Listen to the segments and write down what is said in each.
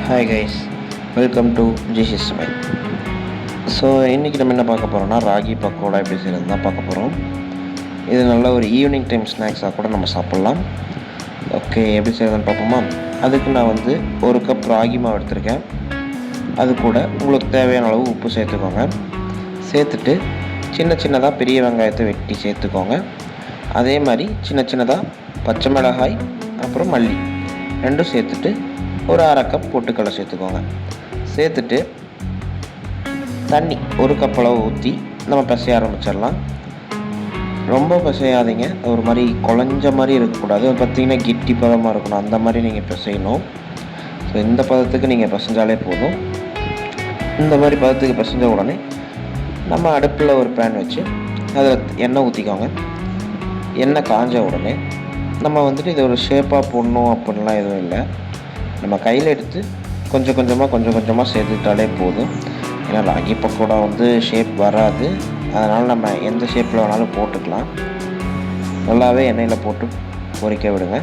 Hi guys, welcome to GC smile. So இன்றைக்கி நம்ம என்ன பார்க்க போகிறோம்னா ராகி பக்கோடா எப்படி செய்கிறது தான் பார்க்க போகிறோம். இது நல்ல ஒரு ஈவினிங் டைம் ஸ்நாக்ஸாக கூட நம்ம சாப்பிட்லாம். ஓகே, எப்படி செய்கிறதுன்னு பார்ப்போமா. அதுக்கு நான் வந்து 1 கப் ராகி மாவு எடுத்திருக்கேன். அது கூட உங்களுக்கு தேவையான அளவு உப்பு சேர்த்துக்கோங்க. சேர்த்துட்டு சின்னதாக பெரிய வெங்காயத்தை வெட்டி சேர்த்துக்கோங்க. அதே மாதிரி சின்னதாக பச்சை மிளகாய் அப்புறம் மல்லி ரெண்டும் சேர்த்துட்டு ஒரு 1/2 கப் பொட்டுக்கடலை சேர்த்துக்கோங்க. சேர்த்துட்டு தண்ணி 1 கப் அளவு ஊற்றி நம்ம பிசைய ஆரம்பிச்சிடலாம். ரொம்ப பிசையாதீங்க, ஒரு மாதிரி குழஞ்ச மாதிரி இருக்கக்கூடாது. பார்த்திங்கன்னா கெட்டி பதமாக இருக்கணும், அந்த மாதிரி நீங்கள் பிசையணும். ஸோ இந்த பதத்துக்கு நீங்கள் பிசைஞ்சாலே போதும். இந்த மாதிரி பதத்துக்கு பிசைஞ்ச உடனே நம்ம அடுப்பில் ஒரு பேன் வச்சு அதில் எண்ணெய் ஊற்றிக்கோங்க. எண்ணெய் காஞ்ச உடனே நம்ம வந்துட்டு இதை ஒரு ஷேப்பாக போடணும் அப்படின்லாம் எதுவும் இல்லை. நம்ம கையில் எடுத்து கொஞ்சம் கொஞ்சமாக சேர்த்துக்கிட்டாலே போதும். ஏன்னா ராகி பக்கோடா வந்து ஷேப் வராது, அதனால் நம்ம எந்த ஷேப்பில் வேணாலும் போட்டுக்கலாம். நல்லாவே எண்ணெயில் போட்டு பொரிக்க விடுங்க.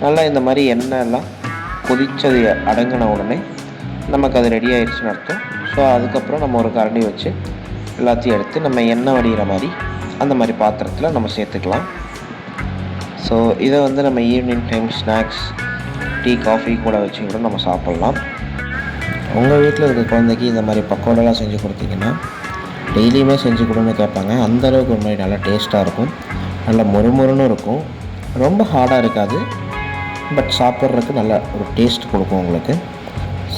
நல்லா இந்த மாதிரி எண்ணெயெல்லாம் கொதித்தது அடங்கின உடனே நமக்கு அது ரெடி ஆகிடுச்சுன்னு அர்த்தம். ஸோ அதுக்கப்புறம் நம்ம ஒரு கரண்டி வச்சு எல்லாத்தையும் எடுத்து நம்ம எண்ணெய் வடிகிற மாதிரி அந்த மாதிரி பாத்திரத்தில் நம்ம சேர்த்துக்கலாம். ஸோ இதை வந்து நம்ம evening time snacks, tea, coffee கூட வச்சு கூட நம்ம சாப்பிட்லாம். உங்கள் வீட்டில் இருக்க குழந்தைக்கு இந்த மாதிரி பக்கோடாலாம் செஞ்சு கொடுத்தீங்கன்னா டெய்லியுமே செஞ்சு கொடுன்னு கேட்பாங்க. அந்தளவுக்கு ஒரு மாதிரி நல்லா டேஸ்ட்டாக இருக்கும், நல்லா மொறுமொறுன்னு இருக்கும், ரொம்ப ஹார்டாக இருக்காது, பட் சாப்பிட்றதுக்கு நல்ல ஒரு டேஸ்ட் கொடுக்கும் உங்களுக்கு.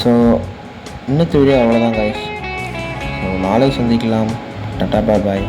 ஸோ இன்னத்து வீடியோ அவ்வளோதான் கைஸ். ஸோ நாளை சந்திக்கலாம். டாடா, பாய்.